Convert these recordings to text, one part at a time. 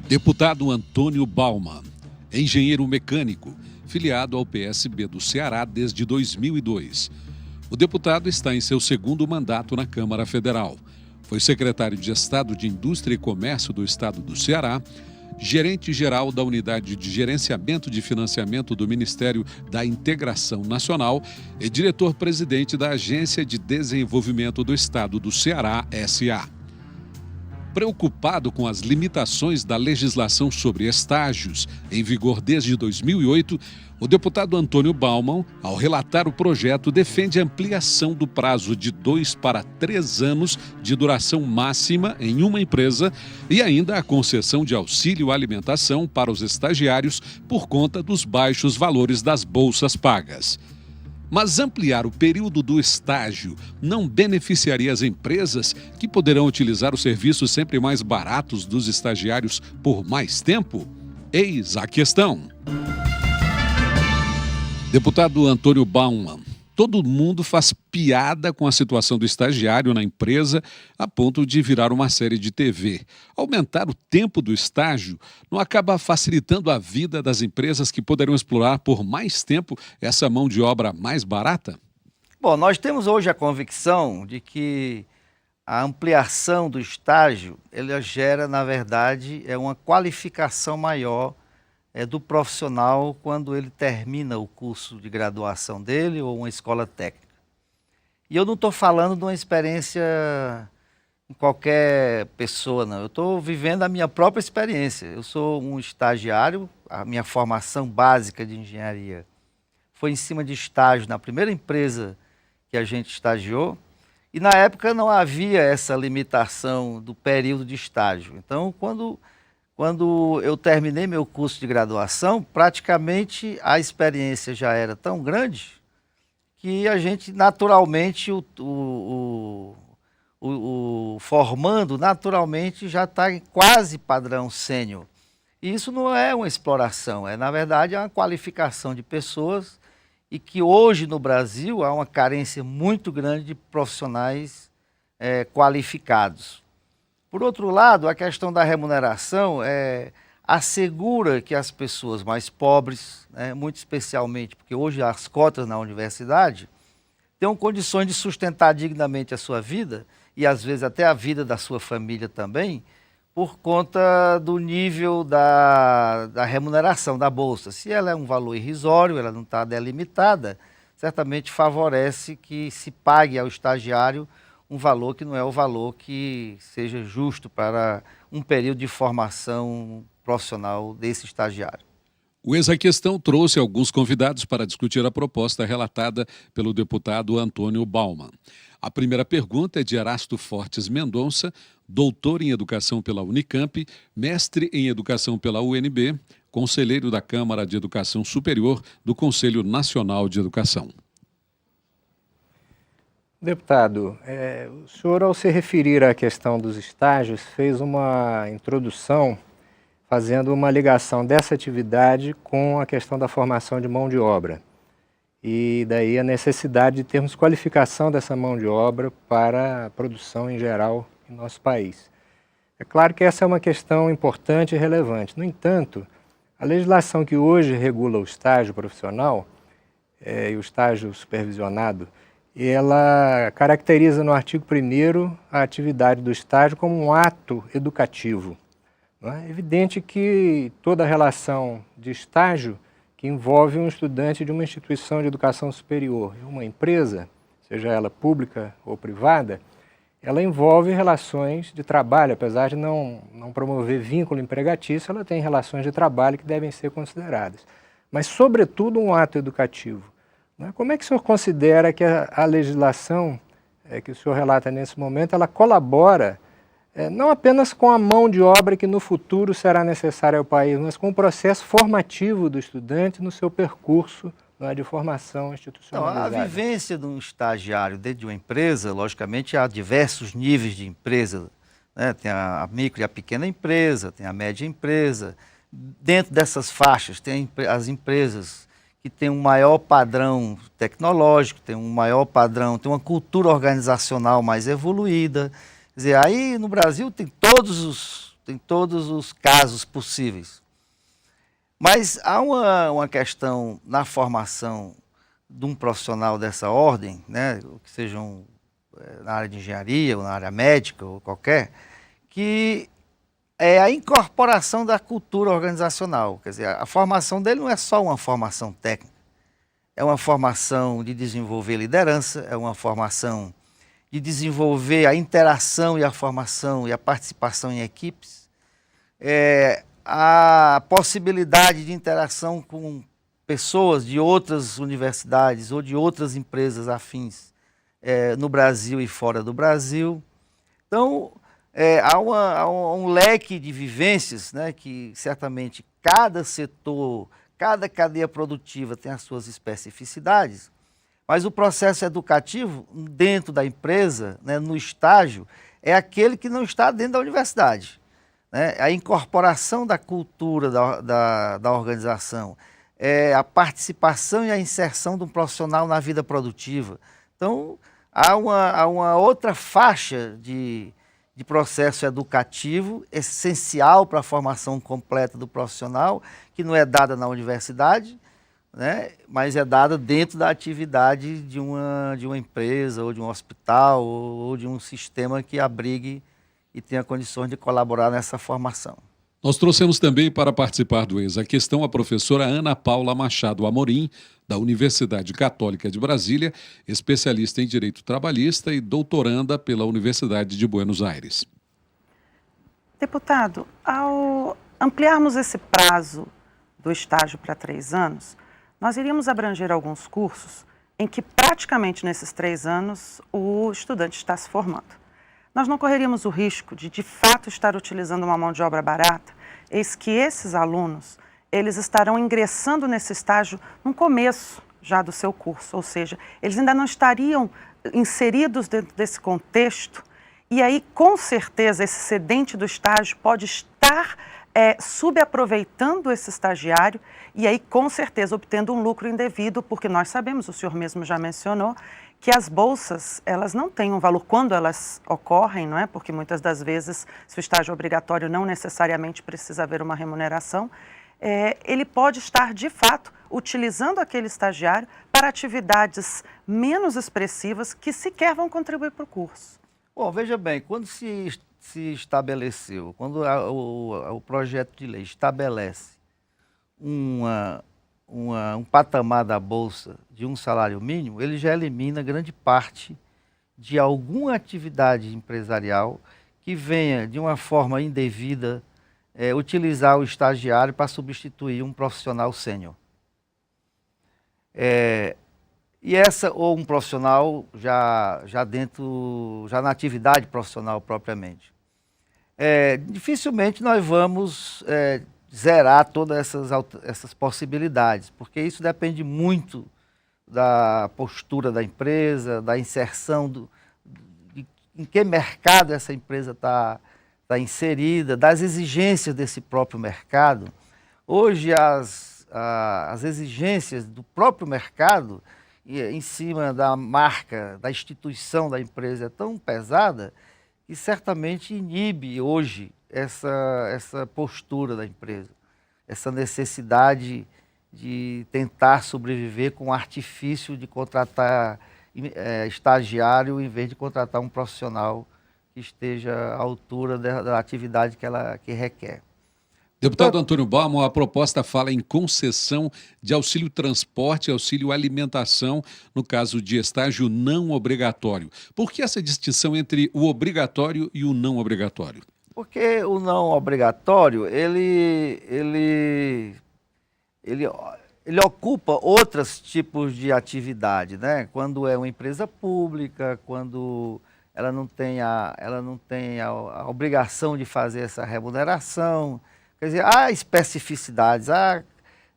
Deputado Antônio Bauman, engenheiro mecânico, filiado ao PSB do Ceará desde 2002. O deputado está em seu segundo mandato na Câmara Federal. Foi secretário de Estado de Indústria e Comércio do Estado do Ceará, gerente-geral da Unidade de Gerenciamento de Financiamento do Ministério da Integração Nacional e diretor-presidente da Agência de Desenvolvimento do Estado do Ceará, SA. Preocupado com as limitações da legislação sobre estágios, em vigor desde 2008, o deputado Antônio Bauman, ao relatar o projeto, defende a ampliação do prazo de 2 para 3 anos de duração máxima em uma empresa e ainda a concessão de auxílio alimentação para os estagiários por conta dos baixos valores das bolsas pagas. Mas ampliar o período do estágio não beneficiaria as empresas que poderão utilizar os serviços sempre mais baratos dos estagiários por mais tempo? Eis a questão. Deputado Antônio Bauman, todo mundo faz piada com a situação do estagiário na empresa a ponto de virar uma série de TV. Aumentar o tempo do estágio não acaba facilitando a vida das empresas que poderão explorar por mais tempo essa mão de obra mais barata? Bom, nós temos hoje a convicção de que a ampliação do estágio, ela gera, na verdade, uma qualificação maior do profissional quando ele termina o curso de graduação dele ou uma escola técnica. E eu não estou falando de uma experiência em qualquer pessoa, não. Eu estou vivendo a minha própria experiência. Eu sou um estagiário, a minha formação básica de engenharia foi em cima de estágio na primeira empresa que a gente estagiou, e na época não havia essa limitação do período de estágio. Então, quando eu terminei meu curso de graduação, praticamente a experiência já era tão grande que a gente naturalmente, o formando naturalmente já está em quase padrão sênior. E isso não é uma exploração, na verdade uma qualificação de pessoas, e que hoje no Brasil há uma carência muito grande de profissionais qualificados. Por outro lado, a questão da remuneração assegura que as pessoas mais pobres, muito especialmente porque hoje as cotas na universidade, tenham condições de sustentar dignamente a sua vida e às vezes até a vida da sua família também, por conta do nível da remuneração da bolsa. Se ela é um valor irrisório, ela não está delimitada, certamente favorece que se pague ao estagiário um valor que não é o valor que seja justo para um período de formação profissional desse estagiário. O Eis a Questão trouxe alguns convidados para discutir a proposta relatada pelo deputado Antônio Bauman. A primeira pergunta é de Erasto Fortes Mendonça, doutor em Educação pela Unicamp, mestre em Educação pela UNB, conselheiro da Câmara de Educação Superior do Conselho Nacional de Educação. Deputado, o senhor, ao se referir à questão dos estágios, fez uma introdução fazendo uma ligação dessa atividade com a questão da formação de mão de obra. E daí a necessidade de termos qualificação dessa mão de obra para a produção em geral em nosso país. É claro que essa é uma questão importante e relevante. No entanto, a legislação que hoje regula o estágio profissional e o estágio supervisionado, ela caracteriza no artigo 1º a atividade do estágio como um ato educativo. É evidente que toda relação de estágio que envolve um estudante de uma instituição de educação superior e uma empresa, seja ela pública ou privada, ela envolve relações de trabalho, apesar de não promover vínculo empregatício, ela tem relações de trabalho que devem ser consideradas. Mas, sobretudo, um ato educativo. Como é que o senhor considera que a legislação que o senhor relata nesse momento, ela colabora não apenas com a mão de obra que no futuro será necessária ao país, mas com o processo formativo do estudante no seu percurso de formação institucionalizada? Então, a vivência de um estagiário dentro de uma empresa, logicamente há diversos níveis de empresa, tem a micro e a pequena empresa, tem a média empresa. Dentro dessas faixas tem as empresas que têm um maior padrão tecnológico, tem um maior padrão, tem uma cultura organizacional mais evoluída. Quer dizer, aí no Brasil tem em todos os casos possíveis. Mas há uma questão na formação de um profissional dessa ordem, né, que sejam na área de engenharia ou na área médica ou qualquer, que é a incorporação da cultura organizacional. Quer dizer, a formação dele não é só uma formação técnica, é uma formação de desenvolver liderança, é uma formação de desenvolver a interação e a formação e a participação em equipes, a possibilidade de interação com pessoas de outras universidades ou de outras empresas afins no Brasil e fora do Brasil. Então, há um leque de vivências, né, que certamente cada setor, cada cadeia produtiva tem as suas especificidades, mas o processo educativo dentro da empresa, né, no estágio, é aquele que não está dentro da universidade, né? A incorporação da cultura da organização, a participação e a inserção de um profissional na vida produtiva. Então, há uma outra faixa de processo educativo essencial para a formação completa do profissional, que não é dada na universidade, né, mas é dada dentro da atividade de uma empresa, ou de um hospital, ou de um sistema que abrigue e tenha condições de colaborar nessa formação. Nós trouxemos também para participar do Eis a Questão a professora Ana Paula Machado Amorim, da Universidade Católica de Brasília, especialista em Direito Trabalhista e doutoranda pela Universidade de Buenos Aires. Deputado, ao ampliarmos esse prazo do estágio para 3 anos, nós iríamos abranger alguns cursos em que praticamente nesses 3 anos o estudante está se formando. Nós não correríamos o risco de fato estar utilizando uma mão de obra barata, eis que esses alunos, eles estarão ingressando nesse estágio no começo já do seu curso, ou seja, eles ainda não estariam inseridos dentro desse contexto, e aí com certeza esse excedente do estágio pode estar subaproveitando esse estagiário e aí com certeza obtendo um lucro indevido, porque nós sabemos, o senhor mesmo já mencionou, que as bolsas, elas não têm um valor quando elas ocorrem, não é? Porque muitas das vezes, se o estágio é obrigatório, não necessariamente precisa haver uma remuneração, ele pode estar, de fato, utilizando aquele estagiário para atividades menos expressivas que sequer vão contribuir para o curso. Bom, veja bem, quando se estabeleceu, quando o projeto de lei estabelece um patamar da Bolsa de um salário mínimo, ele já elimina grande parte de alguma atividade empresarial que venha, de uma forma indevida, utilizar o estagiário para substituir um profissional sênior. Ou um profissional já na atividade profissional propriamente. Dificilmente nós vamos zerar todas essas possibilidades, porque isso depende muito da postura da empresa, da inserção, em que mercado essa empresa está inserida, das exigências desse próprio mercado. Hoje as exigências do próprio mercado em cima da marca, da instituição da empresa é tão pesada que certamente inibe hoje essa postura da empresa, essa necessidade de tentar sobreviver com o artifício de contratar estagiário em vez de contratar um profissional que esteja à altura da atividade que requer. Deputado Antônio Bauman, a proposta fala em concessão de auxílio transporte e auxílio alimentação no caso de estágio não obrigatório. Por que essa distinção entre o obrigatório e o não obrigatório? Porque o não obrigatório, ele ocupa outros tipos de atividade, né? Quando é uma empresa pública, quando ela não tem a obrigação de fazer essa remuneração. Quer dizer, há especificidades.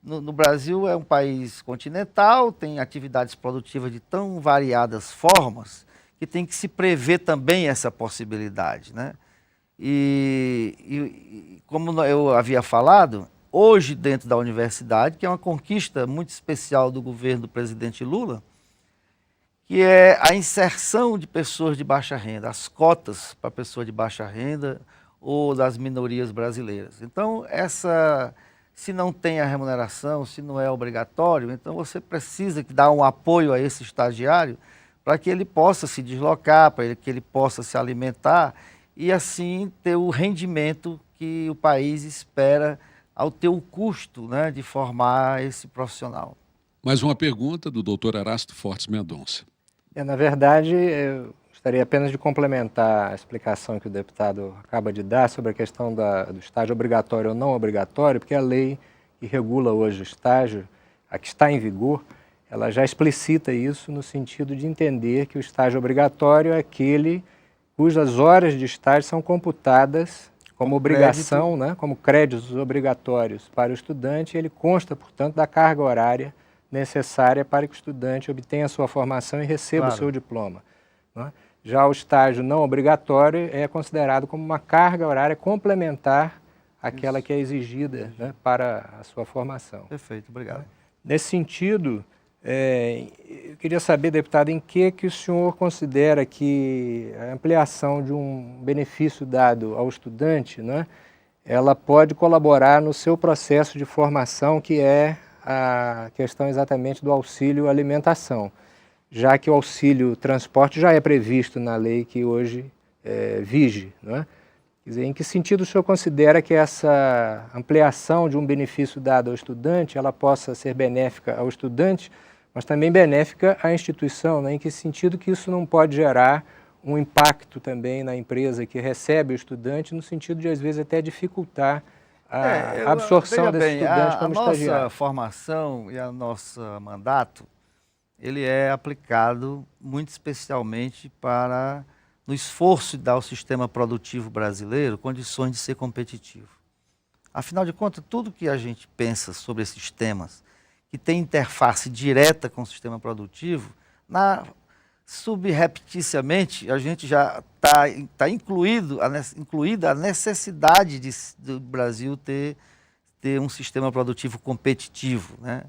No Brasil é um país continental, tem atividades produtivas de tão variadas formas que tem que se prever também essa possibilidade, né? E como eu havia falado, hoje dentro da universidade, que é uma conquista muito especial do governo do presidente Lula, que é a inserção de pessoas de baixa renda, as cotas para pessoas de baixa renda, ou das minorias brasileiras. Então, se não tem a remuneração, se não é obrigatório, então você precisa dar um apoio a esse estagiário para que ele possa se deslocar, para que ele possa se alimentar e assim ter o rendimento que o país espera ao ter o custo, né, de formar esse profissional. Mais uma pergunta do Dr. Erasto Fortes Mendonça. Na verdade, eu gostaria apenas de complementar a explicação que o deputado acaba de dar sobre a questão do estágio obrigatório ou não obrigatório, porque a lei que regula hoje o estágio, a que está em vigor, ela já explicita isso no sentido de entender que o estágio obrigatório é aquele cujas horas de estágio são computadas como obrigação, né, como créditos obrigatórios para o estudante, e ele consta, portanto, da carga horária necessária para que o estudante obtenha a sua formação e receba o seu diploma, né? Já o estágio não obrigatório é considerado como uma carga horária complementar àquela que é exigida, né, para a sua formação. Perfeito, obrigado. Nesse sentido, eu queria saber, deputado, em que o senhor considera que a ampliação de um benefício dado ao estudante, né, ela pode colaborar no seu processo de formação, que é a questão exatamente do auxílio alimentação, já que o auxílio transporte já é previsto na lei que hoje vige, não é? Quer dizer, em que sentido o senhor considera que essa ampliação de um benefício dado ao estudante, ela possa ser benéfica ao estudante, mas também benéfica à instituição, né? Em que sentido que isso não pode gerar um impacto também na empresa que recebe o estudante, no sentido de, às vezes, até dificultar a absorção desse estudante como estagiário? A nossa formação e o nosso mandato, ele é aplicado muito especialmente no esforço de dar ao sistema produtivo brasileiro condições de ser competitivo. Afinal de contas, tudo que a gente pensa sobre esses temas, que tem interface direta com o sistema produtivo, subrepticiamente a gente já está incluída a necessidade do Brasil ter um sistema produtivo competitivo, né?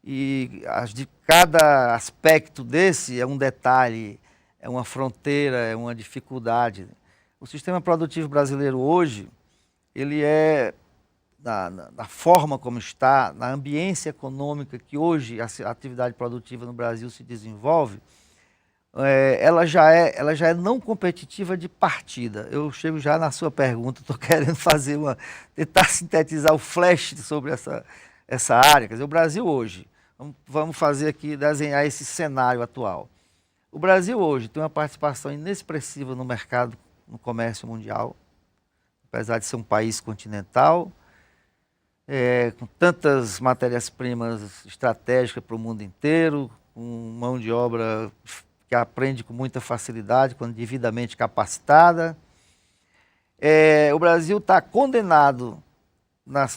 E de cada aspecto desse é um detalhe, é uma fronteira, é uma dificuldade. O sistema produtivo brasileiro hoje, ele é, na forma como está, na ambiência econômica que hoje a atividade produtiva no Brasil se desenvolve, ela já é não competitiva de partida. Eu chego já na sua pergunta, estou querendo tentar sintetizar o flash sobre essa área. Quer dizer, o Brasil hoje, vamos fazer aqui, desenhar esse cenário atual. O Brasil hoje tem uma participação inexpressiva no mercado, no comércio mundial, apesar de ser um país continental, com tantas matérias-primas estratégicas para o mundo inteiro, com mão de obra que aprende com muita facilidade, quando devidamente capacitada. O Brasil está condenado,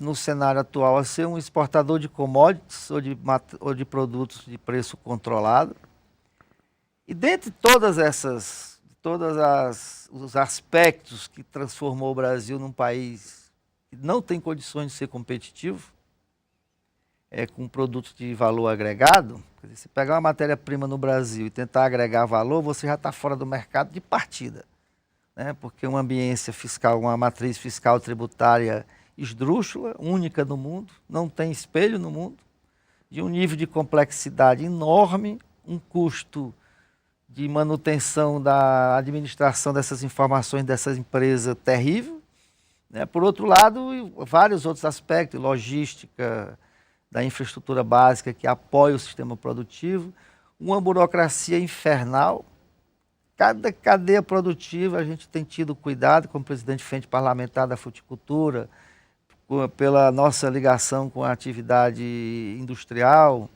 no cenário atual, a ser um exportador de commodities ou de produtos de preço controlado. E dentre os aspectos que transformou o Brasil num país que não tem condições de ser competitivo, com produtos de valor agregado, quer dizer, se pegar uma matéria-prima no Brasil e tentar agregar valor, você já está fora do mercado de partida, né? Porque uma ambiência fiscal, uma matriz fiscal tributária esdrúxula, única no mundo, não tem espelho no mundo, de um nível de complexidade enorme, um custo de manutenção da administração dessas informações dessas empresas terrível, né? Por outro lado, vários outros aspectos, logística, da infraestrutura básica que apoia o sistema produtivo, uma burocracia infernal. Cada cadeia produtiva a gente tem tido cuidado, como presidente frente parlamentar da fruticultura, pela nossa ligação com a atividade industrial.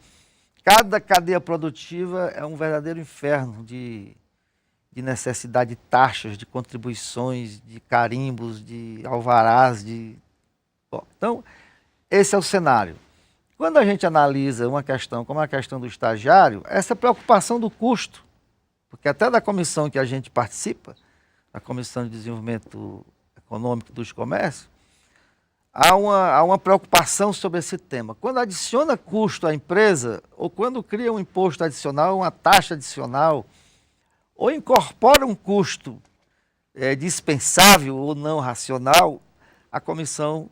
Cada cadeia produtiva é um verdadeiro inferno de necessidade de taxas, de contribuições, de carimbos, de alvarás. Então, esse é o cenário. Quando a gente analisa uma questão como a questão do estagiário, essa preocupação do custo, porque até da comissão que a gente participa, a Comissão de Desenvolvimento Econômico dos Comércios, há uma preocupação sobre esse tema. Quando adiciona custo à empresa, ou quando cria um imposto adicional, uma taxa adicional, ou incorpora um custo dispensável ou não racional, a comissão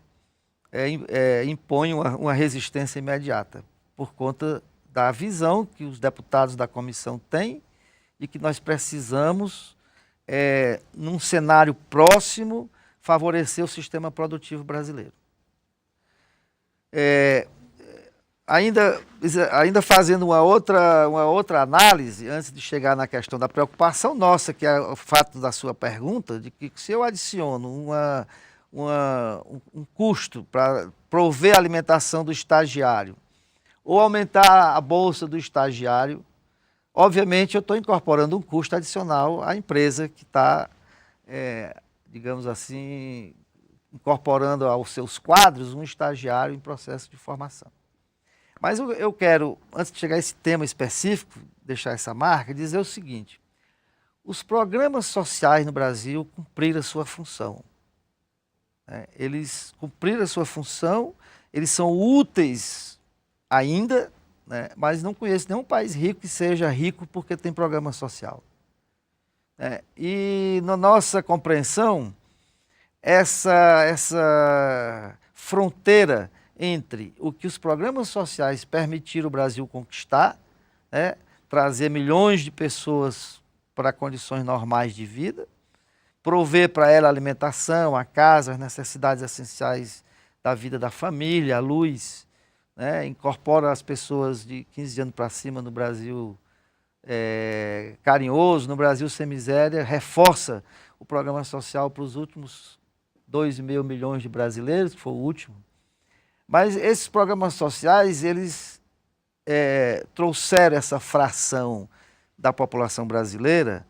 impõe uma resistência imediata, por conta da visão que os deputados da comissão têm e que nós precisamos, num cenário próximo, favorecer o sistema produtivo brasileiro. Ainda fazendo uma outra análise, antes de chegar na questão da preocupação nossa, que é o fato da sua pergunta, de que se eu adiciono um custo para prover a alimentação do estagiário, ou aumentar a bolsa do estagiário, obviamente eu estou incorporando um custo adicional à empresa que está, digamos assim, incorporando aos seus quadros um estagiário em processo de formação. Mas eu quero, antes de chegar a esse tema específico, deixar essa marca, dizer o seguinte: os programas sociais no Brasil cumpriram a sua função. Eles cumpriram a sua função, eles são úteis ainda, né? Mas não conheço nenhum país rico que seja rico porque tem programa social. E na nossa compreensão, essa fronteira entre o que os programas sociais permitiram o Brasil conquistar, trazer milhões de pessoas para condições normais de vida, prover para ela a alimentação, a casa, as necessidades essenciais da vida da família, a luz, incorpora as pessoas de 15 anos para cima no Brasil carinhoso, no Brasil sem miséria, reforça o programa social para os últimos 2,5 milhões de brasileiros, que foi o último. Mas esses programas sociais, eles trouxeram essa fração da população brasileira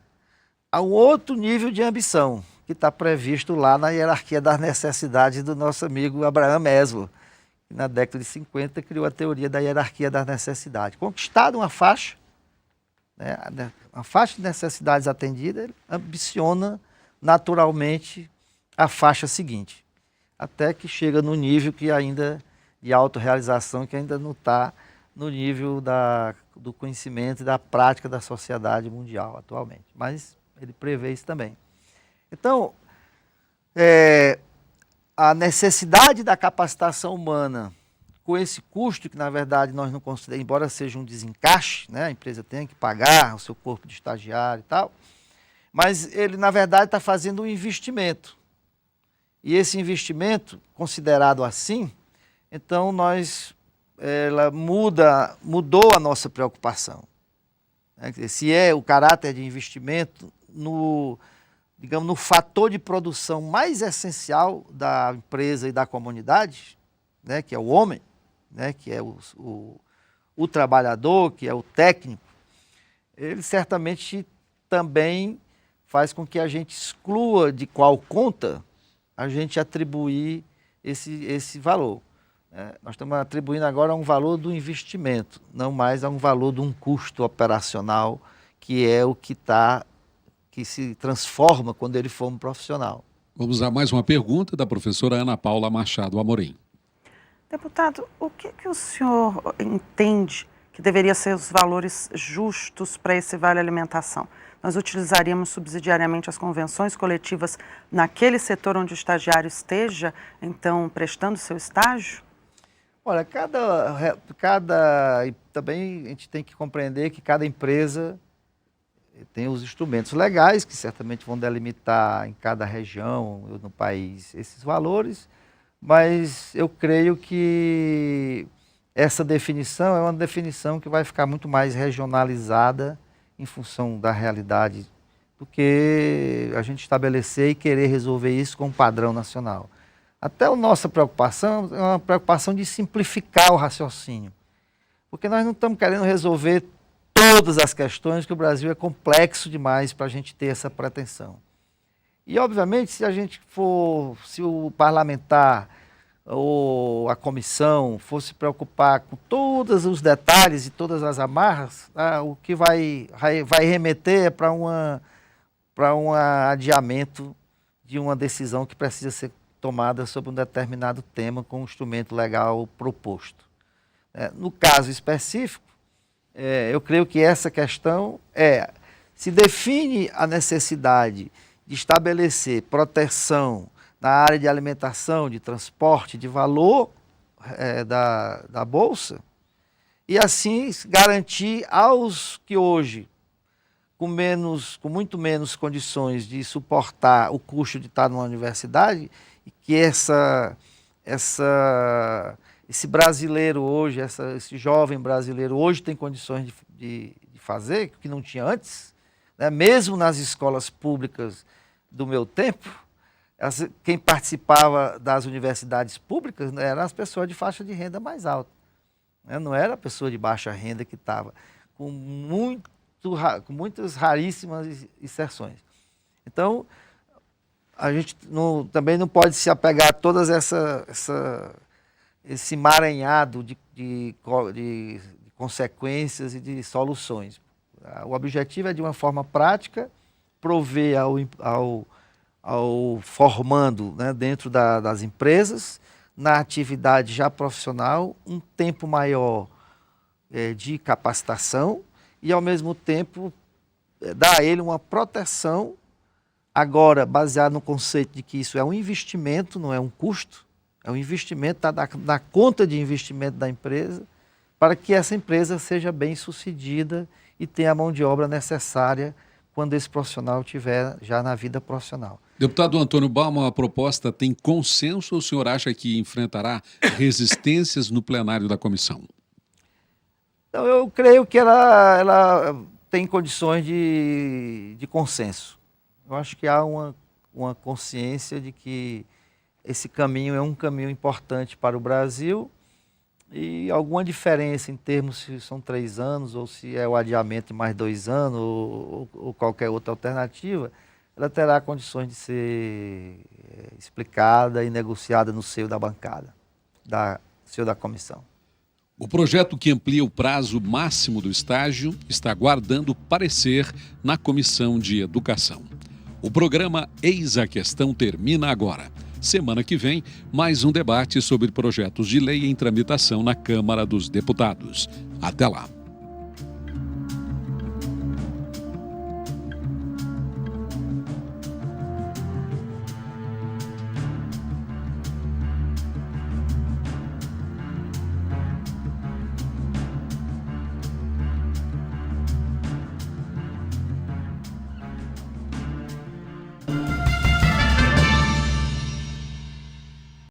a um outro nível de ambição, que está previsto lá na hierarquia das necessidades do nosso amigo Abraham Maslow, que na década de 50 criou a teoria da hierarquia das necessidades. Conquistada uma faixa de necessidades atendidas, ele ambiciona naturalmente a faixa seguinte, até que chega no nível que ainda de autorrealização, que ainda não está no nível do conhecimento e da prática da sociedade mundial atualmente. Mas ele prevê isso também. Então, a necessidade da capacitação humana com esse custo, que na verdade nós não consideramos, embora seja um desencaixe, a empresa tem que pagar o seu corpo de estagiário e tal, mas ele na verdade está fazendo um investimento. E esse investimento, considerado assim, então ela mudou a nossa preocupação. Se o caráter de investimento no fator de produção mais essencial da empresa e da comunidade, que é o homem, que é o trabalhador, que é o técnico, ele certamente também faz com que a gente exclua de qual conta a gente atribuir esse valor. Nós estamos atribuindo agora um valor do investimento, não mais a um valor de um custo operacional, que é o que se transforma quando ele for um profissional. Vamos a mais uma pergunta da professora Ana Paula Machado Amorim. Deputado, o que o senhor entende que deveria ser os valores justos para esse vale alimentação? Nós utilizaríamos subsidiariamente as convenções coletivas naquele setor onde o estagiário esteja, então, prestando seu estágio? Olha, também a gente tem que compreender que cada empresa tem os instrumentos legais que certamente vão delimitar em cada região no país esses valores, mas eu creio que essa definição é uma definição que vai ficar muito mais regionalizada em função da realidade do que a gente estabelecer e querer resolver isso com um padrão nacional. Até a nossa preocupação é uma preocupação de simplificar o raciocínio, porque nós não estamos querendo resolver todas as questões, que o Brasil é complexo demais para a gente ter essa pretensão. E, obviamente, se o parlamentar ou a comissão fosse preocupar com todos os detalhes e todas as amarras, o que vai remeter é para um adiamento de uma decisão que precisa ser tomada sobre um determinado tema com um instrumento legal proposto. No caso específico, eu creio que essa questão se define a necessidade de estabelecer proteção na área de alimentação, de transporte, de valor da Bolsa, e assim garantir aos que hoje, com muito menos condições de suportar o custo de estar numa universidade, e que esse brasileiro hoje, esse jovem brasileiro hoje tem condições de fazer, que não tinha antes, né? Mesmo nas escolas públicas do meu tempo, quem participava das universidades públicas, né, eram as pessoas de faixa de renda mais alta, né? Não era a pessoa de baixa renda que estava com muitas raríssimas exceções. Então, a gente também não pode se apegar a todas esse emaranhado de consequências e de soluções. O objetivo é, de uma forma prática, prover ao formando, né, dentro das empresas, na atividade já profissional, um tempo maior de capacitação e, ao mesmo tempo, dar a ele uma proteção, agora baseado no conceito de que isso é um investimento, não é um custo, é um investimento, está na conta de investimento da empresa, para que essa empresa seja bem sucedida e tenha a mão de obra necessária quando esse profissional estiver já na vida profissional. Deputado Antônio Bauman, a proposta tem consenso ou o senhor acha que enfrentará resistências no plenário da comissão? Então, eu creio que ela tem condições de consenso. Eu acho que há uma consciência de que esse caminho é um caminho importante para o Brasil, e alguma diferença em termos se são 3 anos ou se é o adiamento de mais 2 anos ou qualquer outra alternativa, ela terá condições de ser explicada e negociada no seio da bancada, no seio da comissão. O projeto que amplia o prazo máximo do estágio está aguardando parecer na Comissão de Educação. O programa Eis a Questão termina agora. Semana que vem, mais um debate sobre projetos de lei em tramitação na Câmara dos Deputados. Até lá.